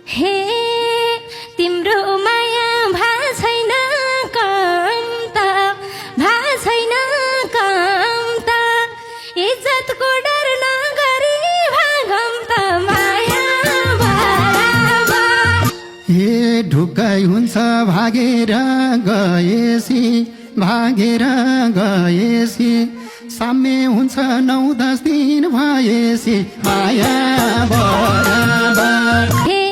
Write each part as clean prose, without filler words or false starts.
हे तिम्रो माया भा छैन कम त भा छैन कम त इज्जतको डर नगरी भागम त माया बराबर। हे ढुक्कै हुन्छ भागेर गएसी साम्य हुन्छ 9-10 दिन भएसी माया बराबर। हे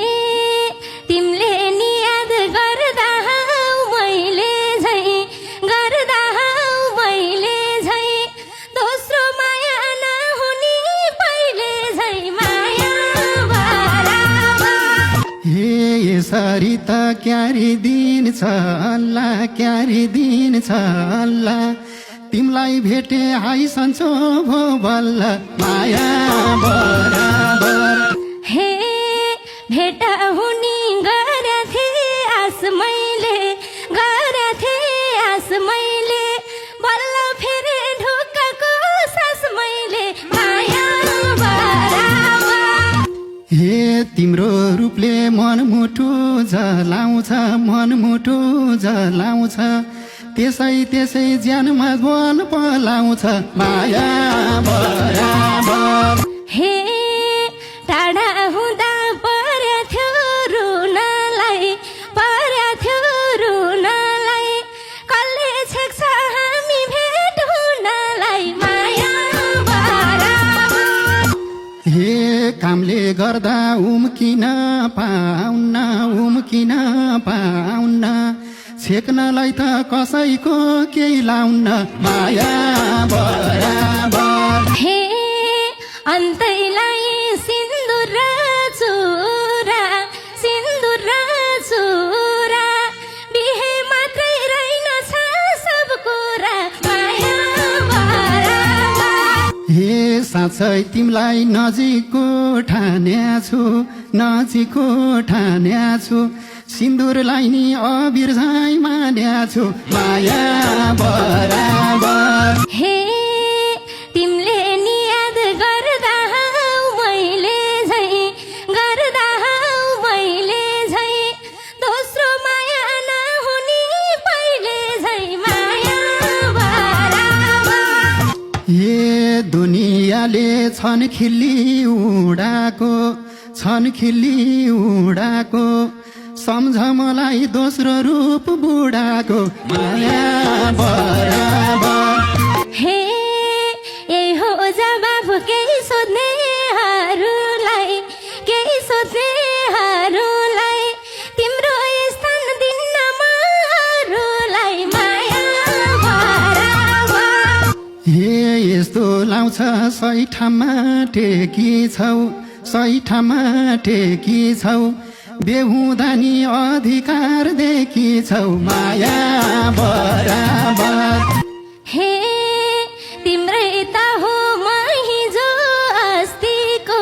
तिमीले नि याद गर्दा मैले झै दोस्रो माया नहुने पहिले झै माया बराबर। हे यसरी त क्यारी दिन छ अल्लाह तिमलाई भेटे हाई सन्चो भो बल्ल माया बराबर। हे भेट हुनी गरेथे आस मैले बल्ल फेरि ढुक्कको सास मैले माया बराबर। हे तिम्रो रूपले मनमुटु जलाउँछ त्यसै ज्यानमा ज्वाल पलाउँछ माया बराबर। हे टाढा हुँदा पर्याथ्यो रुनलाई कसले छेक्छ हामी भेट हुनलाई माया बराबर। हे कामले गर्दा उम्किन पाउन्न छेक्नलाई त कसैको केही लाउन्न माया बराबर। हे अन्तैलाई सिन्दुर र चुरा बिहे मात्रै रहेनछ सब कुरा माया बराबर। हे साँच्चै तिमीलाई नजिकको ठान्याछु सिन्दुरलाई नि अबिर झै मान्याछु माया बराबर। हे तिमीले नि याद गर्दा मैले झै दोस्रो माया नहुने पहिले झै माया बराबर। हे दुनियाँले छन् खिल्ली उडाको सम्झ मलाई दोस्रो रूप बुढाको माया बराबर। हे यही हो जवाफ केही सोध्नेहरूलाई तिम्रो स्थान दिन्न महरूलाई माया बराबर। हे यस्तो लाउँछ सही ठाउँमा टेकी छौ बेहुँदा नि अधिकार देखी छौ माया बराबर। हे तिम्रै त हो महिजो अस्तिको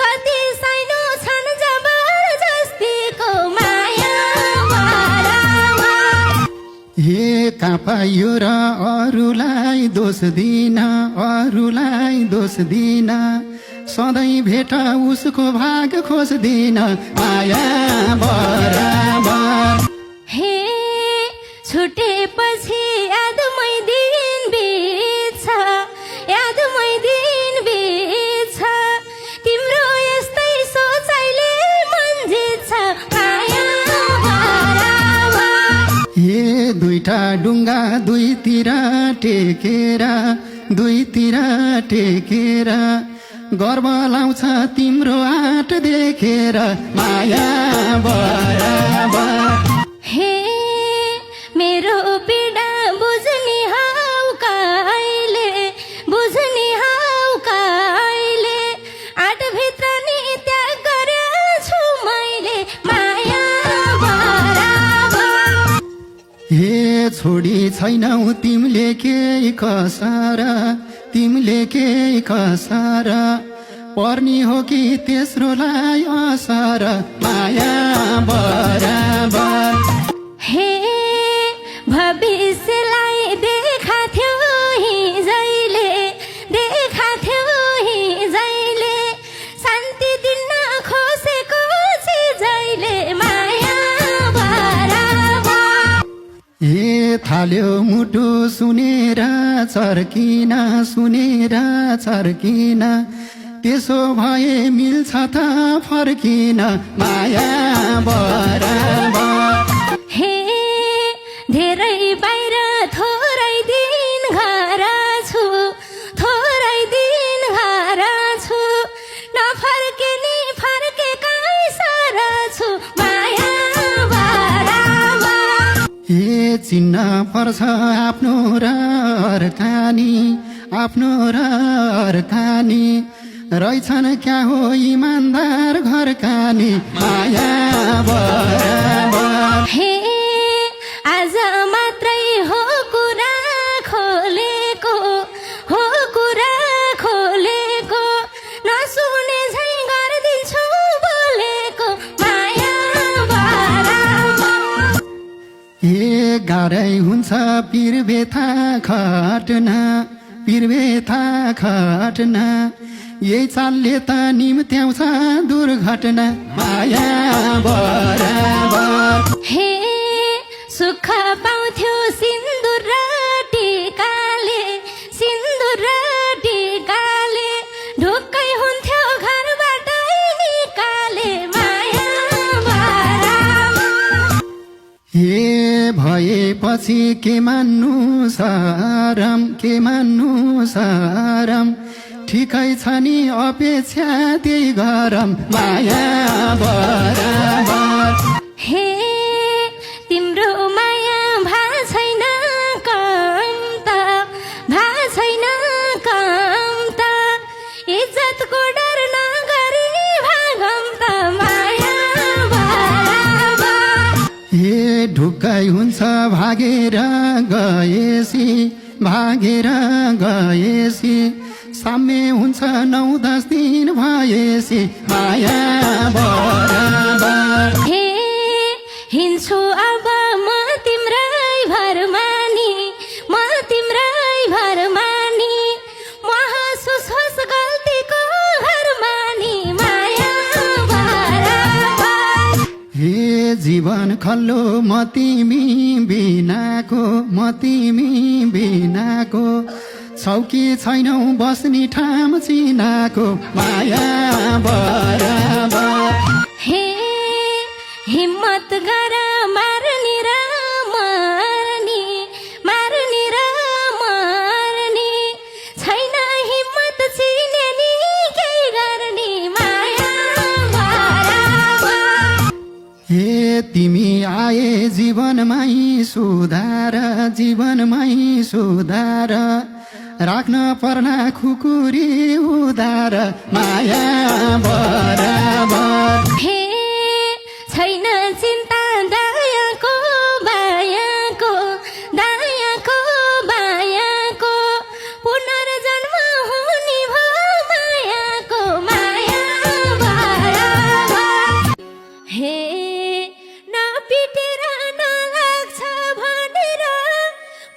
कति सानो छन् जबरजस्तीको माया बराबर। हे कापायो र अरूलाई दोष दिन सधैँ भेट उसको भाग खोज्दिन माया बराबर। हे छुटेपछि यादमै दिन बित्छ तिम्रो यस्तै सोचाइले मन जित्छ माया बराबर। हे दुईटा डुङ्गा दुईतिर टेकेर गर्व लाउँछ तिम्रो आँट देखेर माया बराबर। हे मेरो पीडा बुझ्ने हौ कहिले आँटभित्र नि त्याग गरेछु मैले माया बराबर। हे छोडी छैनौ तिमीले केही कसर पर्नी हो कि तेस्रोलाई असर माया बराबर। हे भविष्यलाई देखा थियो हिजैले हाल्यो मुटु सुनेर चर्किन सुनेर चर्किन त्यसो भए मिल्छ त फर्किन माया बराबर हे धेरै बाहिर थोरै दिन घर छु थोरै दिन घर छु नफर्के नि फर्केकै सर छु माया बराबर ए चिन्न पर्छ आफ्नो र अर्कानी आफ्नो र अर्कानी रहेछन् क्या हो इमान्दार घरकानी माया बराबर हे आज मात्रै हो कुरा खोलेको हो कुरा खोलेको नसुने झै गर्दिन्छु बोलेको माया बराबर ए गाह्रै हुन्छ पिरबेथा खट्न पिरबेथा खट्न यही चालले त निम्त्याउँछ दुर्घटना माया बराबर हे सुख पाउँथ्यो सिन्दुर र टिकाले सिन्दुर र टिकाले ढुक्कै हुन्थ्यो घरबाटै निकाले माया बराबर हे भएपछि के मान्नु सरम के मान्नु सरम ठिकै छ नि अपेक्षा त्यही गरम माया बराबर हे तिम्रो माया भा छैन कम त भा छैन कम त इज्जतको डर नगरी भागम त माया बराबर हे ढुक्कै हुन्छ भागेर गएसी साम्य हुन्छ 9-10 दिन भएसी माया बराबर हे हिँड्छु अब म तिम्रै भरमानी म तिम्रै भरमानी महसुस होस् गल्तीको हरमानी माया बराबर हे जीवन खल्लो म तिमी बिनाको छौकी छैनौ बस्ने ठाम चिनाको माया बराबर हे हिम्मत गर मार्ने र मर्ने मार्ने र मर्ने छैन हिम्मत चिने नि केही गर्ने माया बराबर हे तिमी आए जीवनमै सुधार राख्न पर्ला खुकुरी उदार माया बराबर हे छैन चिन्ता दायाको बायाको बायाको पुनर्जन्म हुने भयो मायाको माया बराबर हे नपिटेर नलाग्छ भनेर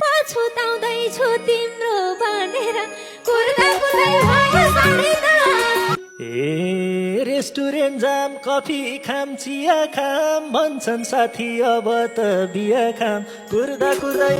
पछुताउँदैछु तिम्रो भनेर कुर्दा कुर्दै भयो साँढे ए रेस्टुरेन्ट जाम कफी खाम चिया खाम भन्छन् साथी अब त बिया खाम कुर्दा कुर्दै